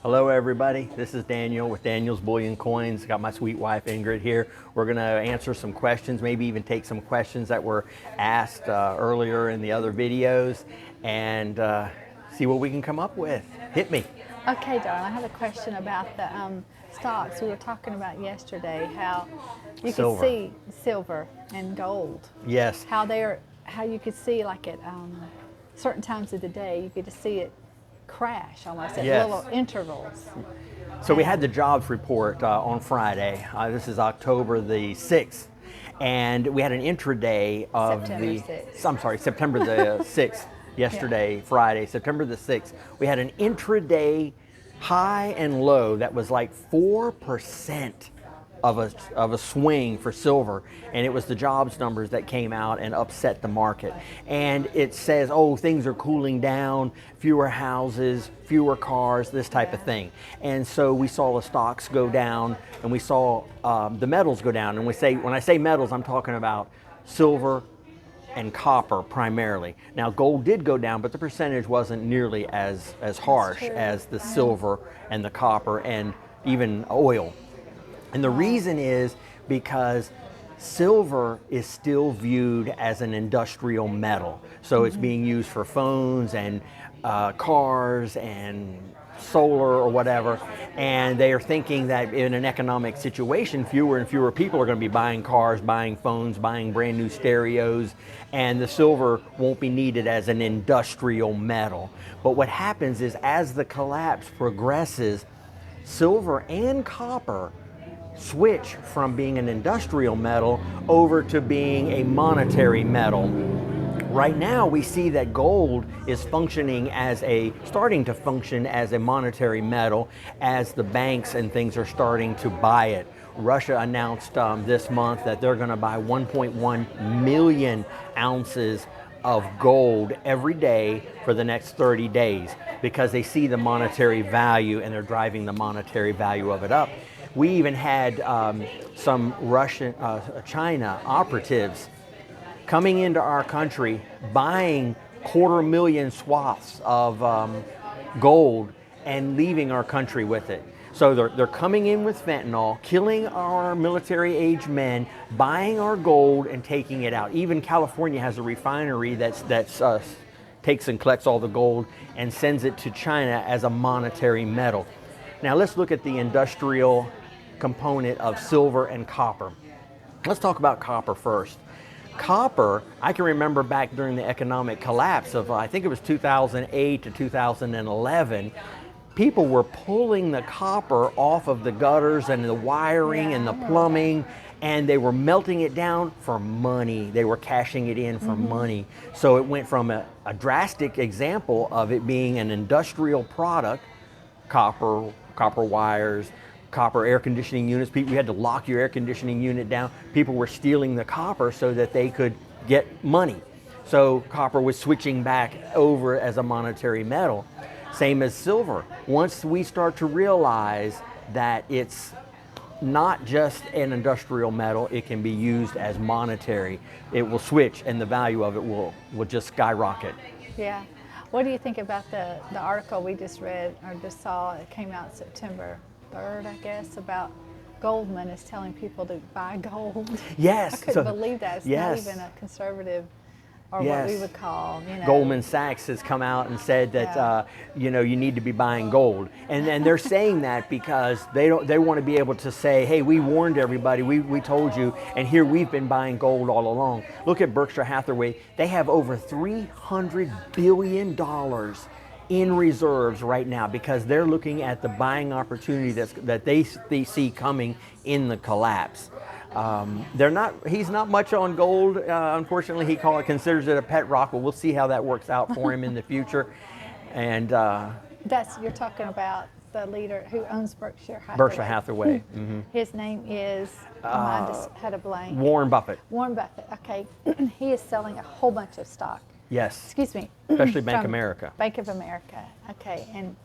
Hello everybody, this is Daniel with Daniel's Bullion Coins. Got my sweet wife Ingrid here. We're going to answer some questions, maybe even take some questions that were asked earlier in the other videos and see what we can come up with. Hit me. Okay, darling, I have a question about the stocks we were talking about yesterday, how you could see silver and gold. Yes. How you could see like at certain times of the day, you could just see it crash almost at little intervals. So we had the jobs report on Friday. This is October the 6th. And we had an intraday of September the 6th. Yesterday, yeah. Friday, September the 6th. We had an intraday high and low that was like 4% of a swing for silver, and it was the jobs numbers that came out and upset the market. And it says, oh, things are cooling down, fewer houses, fewer cars, this type of thing. And so we saw the stocks go down, and we saw the metals go down. And when I say metals, I'm talking about silver and copper primarily. Now gold did go down, but the percentage wasn't nearly as harsh as the silver and the copper and even oil. And the reason is because silver is still viewed as an industrial metal. So it's being used for phones and cars and solar or whatever. And they are thinking that in an economic situation, fewer and fewer people are going to be buying cars, buying phones, buying brand new stereos, and the silver won't be needed as an industrial metal. But what happens is as the collapse progresses, silver and copper switch from being an industrial metal over to being a monetary metal. Right now we see that gold is starting to function as a monetary metal as the banks and things are starting to buy it. Russia announced this month that they're going to buy 1.1 million ounces of gold every day for the next 30 days because they see the monetary value and they're driving the monetary value of it up. We even had some China operatives coming into our country, buying 250,000 swaths of gold and leaving our country with it. So they're coming in with fentanyl, killing our military-age men, buying our gold and taking it out. Even California has a refinery that takes and collects all the gold and sends it to China as a monetary metal. Now let's look at the industrial component of silver and copper. Let's talk about copper first. Copper, I can remember back during the economic collapse of, I think it was 2008 to 2011, people were pulling the copper off of the gutters and the wiring and the plumbing, and they were melting it down for money. They were cashing it in for money. So it went from a drastic example of it being an industrial product, copper wires, copper air conditioning units. You had to lock your air conditioning unit down. People were stealing the copper so that they could get money. So copper was switching back over as a monetary metal. Same as silver. Once we start to realize that it's not just an industrial metal, it can be used as monetary, it will switch and the value of it will just skyrocket. Yeah. What do you think about the article we just read or just saw? It came out September 3rd, I guess, about Goldman is telling people to buy gold. Yes. I couldn't believe that. It's not even a conservative or what we would call, Goldman Sachs has come out and said that you need to be buying gold, and they're saying that because they want to be able to say, hey, we warned everybody, we told you, and here we've been buying gold all along. Look at Berkshire Hathaway; they have over $300 billion in reserves right now because they're looking at the buying opportunity that they see coming in the collapse. He's not much on gold. Unfortunately, he considers it a pet rock, but we'll see how that works out for him in the future. And you're talking about the leader who owns Berkshire Hathaway. Berkshire Hathaway. His name is, I just had a blank. Warren Buffett. Warren Buffett, okay. He is selling a whole bunch of stock. Yes. Excuse me. Especially Bank of America. Bank of America, okay. And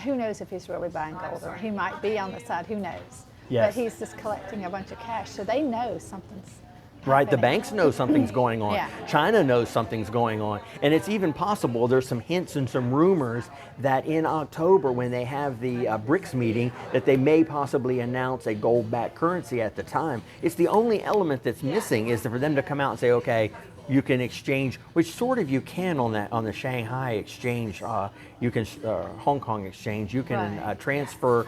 who knows if he's really buying gold, or he might be on the side, who knows. Yes. But he's just collecting a bunch of cash, so they know something's Right, the banks know something's going on. Yeah. China knows something's going on. And it's even possible, there's some hints and some rumors that in October when they have the BRICS meeting, that they may possibly announce a gold-backed currency at the time. It's the only element that's missing is for them to come out and say, okay, you can exchange, which sort of you can on the Shanghai exchange, you can, Hong Kong exchange, you can transfer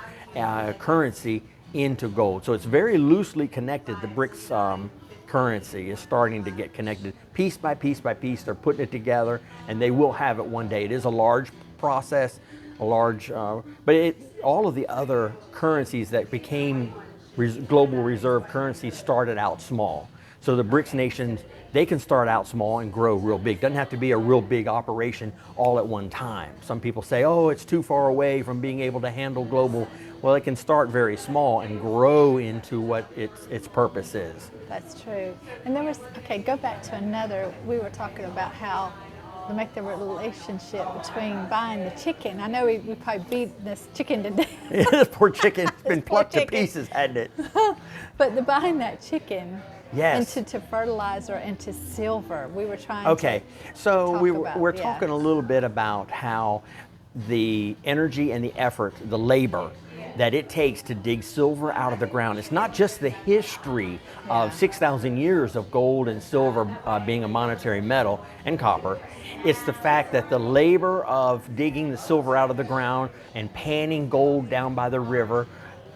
currency into gold. So it's very loosely connected, the BRICS currency is starting to get connected piece by piece by piece. They're putting it together, and they will have it one day. It is a large process, but all of the other currencies that became global reserve currencies started out small. So the BRICS nations, they can start out small and grow real big. Doesn't have to be a real big operation all at one time. Some people say, oh, it's too far away from being able to handle global. Well, it can start very small and grow into what its purpose is. That's true. And there was, okay, go back to another, we were talking about how to make the relationship between buying the chicken. I know we probably beat this chicken to death. Yeah, this poor chicken's been This poor plucked to chicken. pieces, hadn't it? But the buying that chicken Yes. into fertilizer, into silver, we were trying Okay, to so talk we're about, talking a little bit about how the energy and the effort, the labor that it takes to dig silver out of the ground. It's not just the history of 6,000 years of gold and silver being a monetary metal, and copper. It's the fact that the labor of digging the silver out of the ground and panning gold down by the river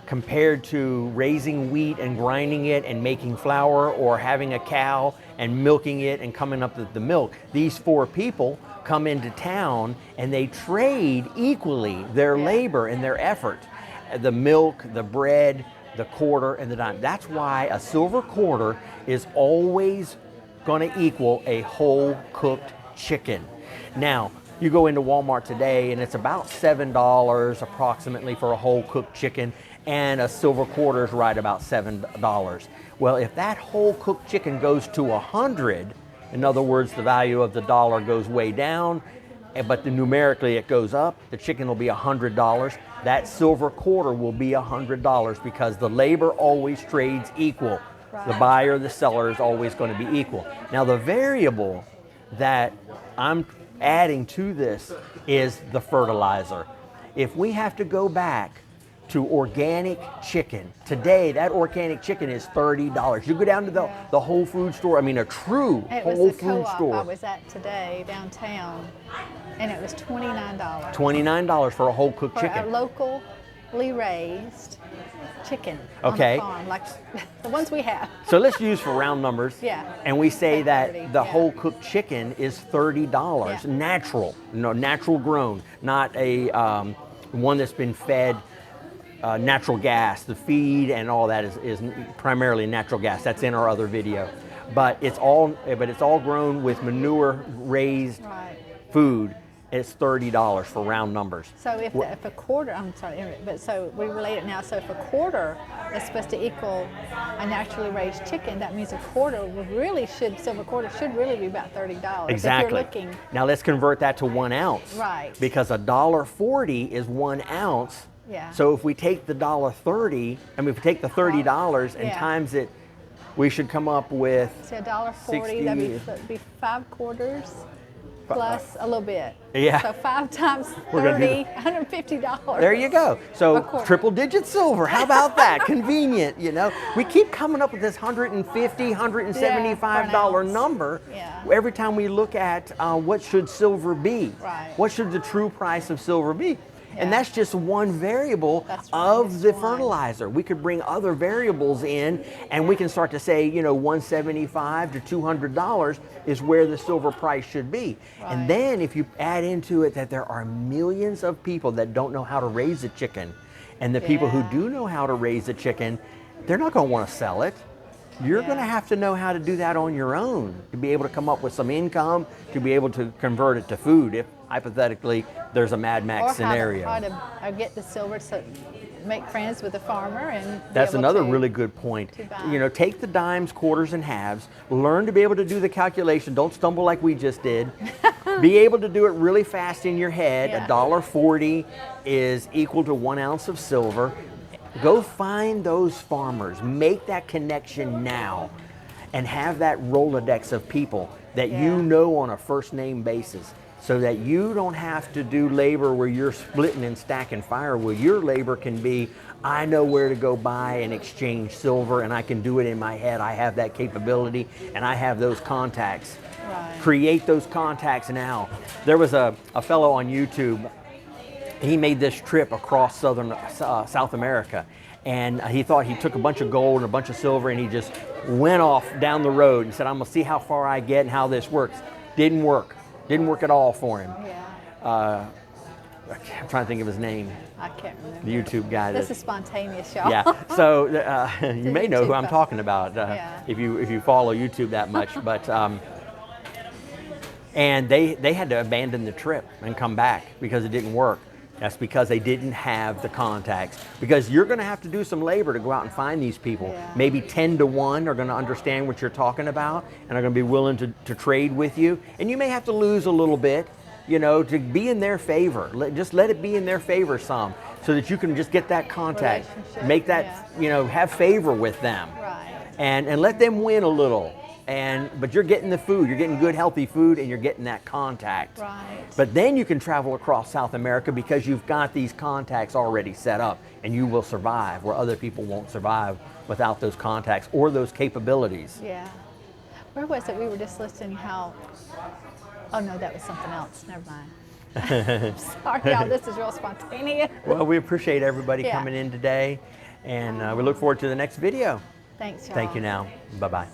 compared to raising wheat and grinding it and making flour, or having a cow and milking it and coming up with the milk. These four people come into town and they trade equally their labor and their effort. The milk, the bread, the quarter, and the dime. That's why a silver quarter is always going to equal a whole cooked chicken. Now, you go into Walmart today and it's about $7 approximately for a whole cooked chicken, and a silver quarter is right about $7. Well, if that whole cooked chicken goes to 100, in other words, the value of the dollar goes way down, but numerically it goes up, the chicken will be $100. That silver quarter will be $100 because the labor always trades equal. The buyer, the seller is always going to be equal. Now the variable that I'm adding to this is the fertilizer. If we have to go back to organic chicken, today that organic chicken is $30. You go down to the Whole Food store, I mean a true Whole Food store. I was at today downtown, and it was $29. $29 for a whole cooked chicken. For a locally raised chicken Okay. on the farm, like the ones we have. So let's use for round numbers. Yeah. And we say that 30, the yeah. whole cooked chicken is $30, Yeah. natural, natural grown, not a one that's been fed natural gas. The feed and all that is primarily natural gas. That's in our other video. But it's all grown with manure raised food. It's $30 for round numbers. So if a quarter, I'm sorry, but so we relate it now. So if a quarter is supposed to equal a naturally raised chicken, that means a quarter silver quarter should really be about $30. Exactly. If you're looking, now let's convert that to 1 ounce. Right. Because $1.40 is 1 ounce. Yeah. So if we take the $1.30, if we take the $30 and Yeah. times it, we should come up with say $1.40, that'd be 5 quarters plus a little bit. Yeah. So 5 times We're gonna do 30, $150. There you go. A So quarter. triple digit silver. How about that? Convenient, We keep coming up with this $150, $175 ounce. number Yeah. every time we look at what should silver be. Right. What should the true price of silver be? And Yeah. that's just one variable That's right, of it's the one. fertilizer. We could bring other variables in, and we can start to say, $175 to $200 is where the silver price should be. And Right. then if you add into it that there are millions of people that don't know how to raise a chicken, and the people who Yeah. do know how to raise a chicken, they're not going to want to sell it. You're going to Yeah. have to know how to do that on your own to be able to come up with some income, to be able to convert it to food if hypothetically there's a Mad Max Or scenario. how to get the silver to make friends with the farmer and be That's able another to- really good point. to buy. Take the dimes, quarters, and halves. Learn to be able to do the calculation. Don't stumble like we just did. Be able to do it really fast in your head. Yeah. $1.40 is equal to 1 ounce of silver. Go find those farmers. Make that connection now. and have that Rolodex of people that you know on a first name basis, so that you don't have to do labor where you're splitting and stacking firewood. Your labor can be, I know where to go buy and exchange silver, and I can do it in my head. I have that capability, and I have those contacts. Right. Create those contacts now. There was a fellow on YouTube. He made this trip across South America, and he thought he took a bunch of gold and a bunch of silver, and he just went off down the road and said, I'm gonna see how far I get and how this works. Didn't work. Didn't work at all for him. Yeah. I'm trying to think of his name. I can't remember. The YouTube guy. This is spontaneous, y'all. Yeah. So you may know who I'm talking about if you follow YouTube that much. But and they had to abandon the trip and come back because it didn't work. That's because they didn't have the contacts. Because you're going to have to do some labor to go out and find these people. Yeah. Maybe 10 to 1 are going to understand what you're talking about and are going to be willing to trade with you. And you may have to lose a little bit, you know, to be in their favor. Just let it be in their favor some, so that you can just get that contact, make that, you know, have favor with them. Right. And let them win a little. But you're getting the food, you're getting good healthy food, and you're getting that contact. Right. But then you can travel across South America because you've got these contacts already set up, and you will survive where other people won't survive without those contacts or those capabilities. Yeah. Where was it? We were just listening how, oh no, that was something else. Never mind. Sorry, y'all, this is real spontaneous. Well, we appreciate everybody coming in today, and we look forward to the next video. Thanks, y'all. Thank you now. Bye-bye.